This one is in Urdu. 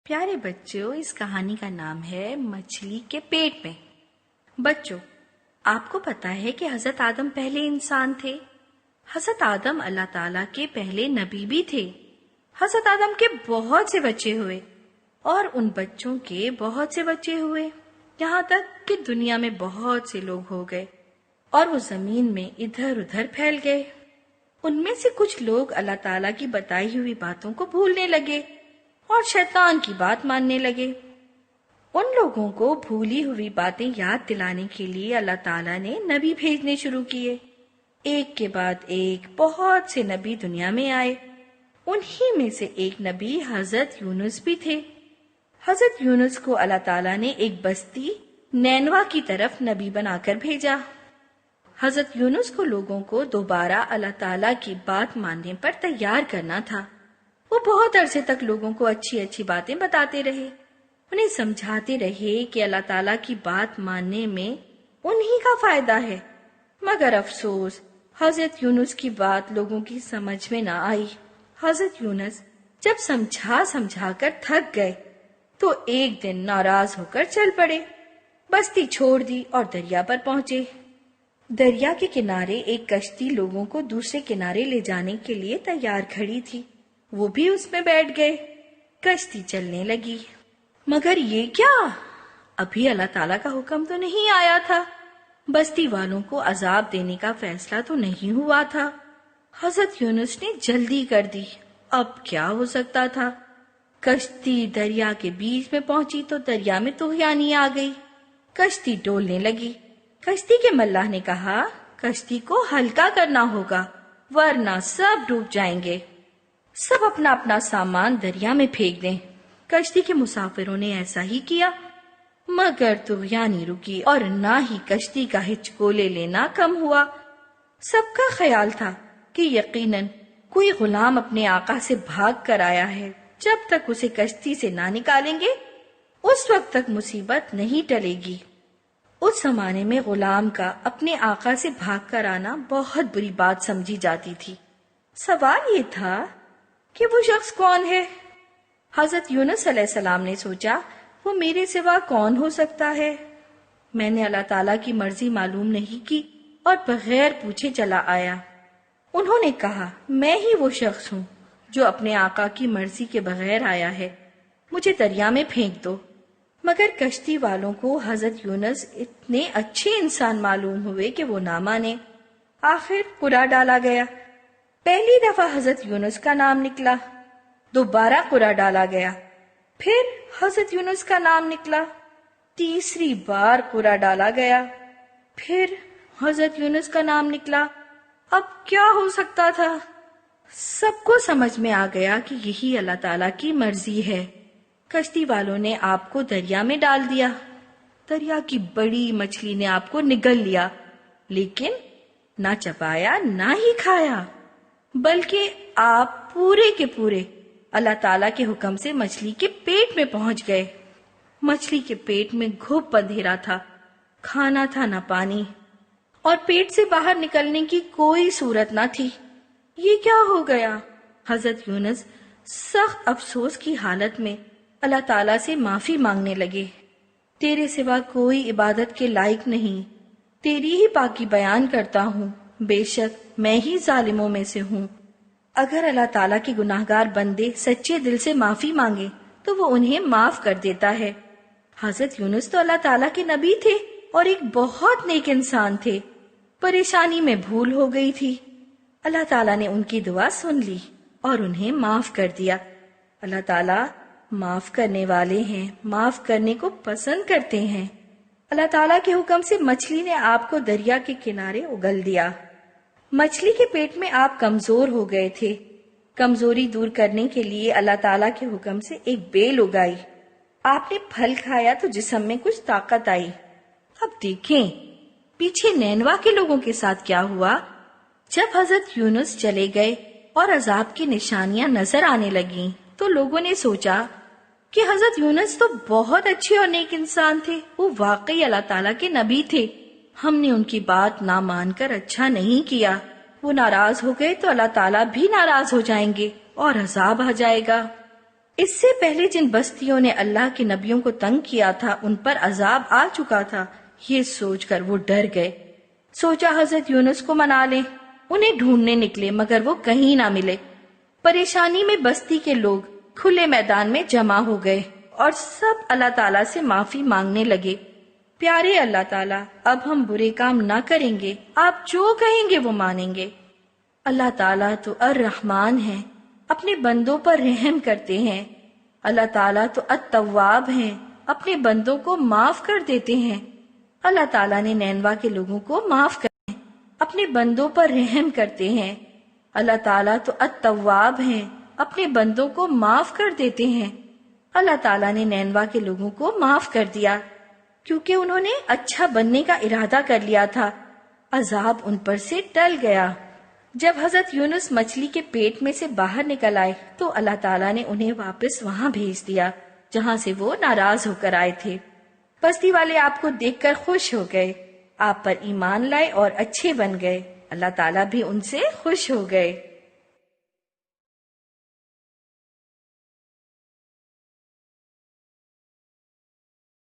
پیارے بچوں، اس کہانی کا نام ہے مچھلی کے پیٹ میں۔ بچوں، آپ کو پتا ہے کہ حضرت آدم پہلے انسان تھے۔ حضرت آدم اللہ تعالیٰ کے پہلے نبی بھی تھے۔ حضرت آدم کے بہت سے بچے ہوئے اور ان بچوں کے بہت سے بچے ہوئے، یہاں تک کہ دنیا میں بہت سے لوگ ہو گئے اور وہ زمین میں ادھر ادھر پھیل گئے۔ ان میں سے کچھ لوگ اللہ تعالیٰ کی بتائی ہوئی باتوں کو بھولنے لگے اور شیطان کی بات ماننے لگے۔ ان لوگوں کو بھولی ہوئی باتیں یاد دلانے کے لیے اللہ تعالیٰ نے نبی بھیجنے شروع کیے۔ ایک کے بعد ایک بہت سے نبی دنیا میں آئے۔ انہی میں سے ایک نبی حضرت یونس بھی تھے۔ حضرت یونس کو اللہ تعالیٰ نے ایک بستی نینوا کی طرف نبی بنا کر بھیجا۔ حضرت یونس کو لوگوں کو دوبارہ اللہ تعالیٰ کی بات ماننے پر تیار کرنا تھا۔ وہ بہت عرصے تک لوگوں کو اچھی اچھی باتیں بتاتے رہے، انہیں سمجھاتے رہے کہ اللہ تعالیٰ کی بات ماننے میں انہی کا فائدہ ہے، مگر افسوس حضرت یونس کی بات لوگوں کی سمجھ میں نہ آئی۔ حضرت یونس جب سمجھا کر تھک گئے تو ایک دن ناراض ہو کر چل پڑے، بستی چھوڑ دی اور دریا پر پہنچے۔ دریا کے کنارے ایک کشتی لوگوں کو دوسرے کنارے لے جانے کے لیے تیار کھڑی تھی، وہ بھی اس میں بیٹھ گئے۔ کشتی چلنے لگی، مگر یہ کیا؟ ابھی اللہ تعالیٰ کا حکم تو نہیں آیا تھا، بستی والوں کو عذاب دینے کا فیصلہ تو نہیں ہوا تھا۔ حضرت یونس نے جلدی کر دی، اب کیا ہو سکتا تھا؟ کشتی دریا کے بیچ میں پہنچی تو دریا میں طغیانی آ گئی، کشتی ڈولنے لگی۔ کشتی کے ملاح نے کہا، کشتی کو ہلکا کرنا ہوگا ورنہ سب ڈوب جائیں گے، سب اپنا اپنا سامان دریا میں پھینک دیں۔ کشتی کے مسافروں نے ایسا ہی کیا، مگر طغیانی رکی اور نہ ہی کشتی کا ہچکولے لینا کم ہوا۔ سب کا خیال تھا کہ یقیناً کوئی غلام اپنے آقا سے بھاگ کر آیا ہے، جب تک اسے کشتی سے نہ نکالیں گے اس وقت تک مصیبت نہیں ٹلے گی۔ اس زمانے میں غلام کا اپنے آقا سے بھاگ کر آنا بہت بری بات سمجھی جاتی تھی۔ سوال یہ تھا کہ وہ شخص کون ہے؟ حضرت یونس علیہ السلام نے سوچا، وہ میرے سوا کون ہو سکتا ہے؟ میں نے اللہ تعالیٰ کی مرضی معلوم نہیں کی اور بغیر پوچھے چلا آیا۔ انہوں نے کہا، میں ہی وہ شخص ہوں جو اپنے آقا کی مرضی کے بغیر آیا ہے، مجھے دریا میں پھینک دو۔ مگر کشتی والوں کو حضرت یونس اتنے اچھے انسان معلوم ہوئے کہ وہ نہ مانے۔ آخر قرعہ ڈالا گیا۔ پہلی دفعہ حضرت یونس کا نام نکلا، دوبارہ قرعہ ڈالا گیا، پھر حضرت یونس کا نام نکلا، تیسری بار قرعہ ڈالا گیا، پھر حضرت یونس کا نام نکلا۔ اب کیا ہو سکتا تھا؟ سب کو سمجھ میں آ گیا کہ یہی اللہ تعالیٰ کی مرضی ہے۔ کشتی والوں نے آپ کو دریا میں ڈال دیا، دریا کی بڑی مچھلی نے آپ کو نگل لیا، لیکن نہ چبایا نہ ہی کھایا، بلکہ آپ پورے کے پورے اللہ تعالیٰ کے حکم سے مچھلی کے پیٹ میں پہنچ گئے۔ مچھلی کے پیٹ میں گھپ اندھیرا تھا، کھانا تھا نہ پانی، اور پیٹ سے باہر نکلنے کی کوئی صورت نہ تھی۔ یہ کیا ہو گیا؟ حضرت یونس سخت افسوس کی حالت میں اللہ تعالیٰ سے معافی مانگنے لگے۔ تیرے سوا کوئی عبادت کے لائق نہیں، تیری ہی پاکی بیان کرتا ہوں، بے شک میں ہی ظالموں میں سے ہوں۔ اگر اللہ تعالیٰ کے گناہگار بندے سچے دل سے معافی مانگے تو وہ انہیں معاف کر دیتا ہے۔ حضرت یونس تو اللہ تعالیٰ کے نبی تھے اور ایک بہت نیک انسان تھے، پریشانی میں بھول ہو گئی تھی۔ اللہ تعالیٰ نے ان کی دعا سن لی اور انہیں معاف کر دیا۔ اللہ تعالیٰ معاف کرنے والے ہیں، معاف کرنے کو پسند کرتے ہیں۔ اللہ تعالیٰ کے حکم سے مچھلی نے آپ کو دریا کے کنارے اگل دیا۔ مچھلی کے پیٹ میں آپ کمزور ہو گئے تھے۔ کمزوری دور کرنے کے لیے اللہ تعالیٰ کے حکم سے ایک بیل اگائی، آپ نے پھل کھایا تو جسم میں کچھ طاقت آئی۔ اب دیکھیں پیچھے نینوا کے لوگوں کے ساتھ کیا ہوا۔ جب حضرت یونس چلے گئے اور عذاب کی نشانیاں نظر آنے لگیں تو لوگوں نے سوچا کہ حضرت یونس تو بہت اچھے اور نیک انسان تھے، وہ واقعی اللہ تعالیٰ کے نبی تھے، ہم نے ان کی بات نہ مان کر اچھا نہیں کیا، وہ ناراض ہو گئے تو اللہ تعالیٰ بھی ناراض ہو جائیں گے اور عذاب آ جائے گا۔ اس سے پہلے جن بستیوں نے اللہ کے نبیوں کو تنگ کیا تھا ان پر عذاب آ چکا تھا، یہ سوچ کر وہ ڈر گئے۔ سوچا حضرت یونس کو منا لیں۔ انہیں ڈھونڈنے نکلے مگر وہ کہیں نہ ملے۔ پریشانی میں بستی کے لوگ کھلے میدان میں جمع ہو گئے اور سب اللہ تعالیٰ سے معافی مانگنے لگے۔ پیارے اللہ تعالیٰ، اب ہم برے کام نہ کریں گے، آپ جو کہیں گے وہ مانیں گے۔ اللہ تعالیٰ تو الرحمن ہیں، اپنے بندوں پر رحم کرتے ہیں۔ اللہ تعالیٰ تو التواب ہیں، اپنے بندوں کو معاف کر دیتے ہیں۔ اللہ تعالیٰ نے نینوا کے لوگوں کو معاف کر اپنے بندوں پر رحم کرتے ہیں۔ اللہ تعالیٰ تو التواب ہیں، اپنے بندوں کو معاف کر دیتے ہیں۔ اللہ تعالیٰ نے نینوا کے لوگوں کو معاف کر دیا کیونکہ انہوں نے اچھا بننے کا ارادہ کر لیا تھا۔ عذاب ان پر سے ٹل گیا۔ جب حضرت یونس مچھلی کے پیٹ میں سے باہر نکل آئے تو اللہ تعالیٰ نے انہیں واپس وہاں بھیج دیا جہاں سے وہ ناراض ہو کر آئے تھے۔ بستی والے آپ کو دیکھ کر خوش ہو گئے، آپ پر ایمان لائے اور اچھے بن گئے۔ اللہ تعالیٰ بھی ان سے خوش ہو گئے۔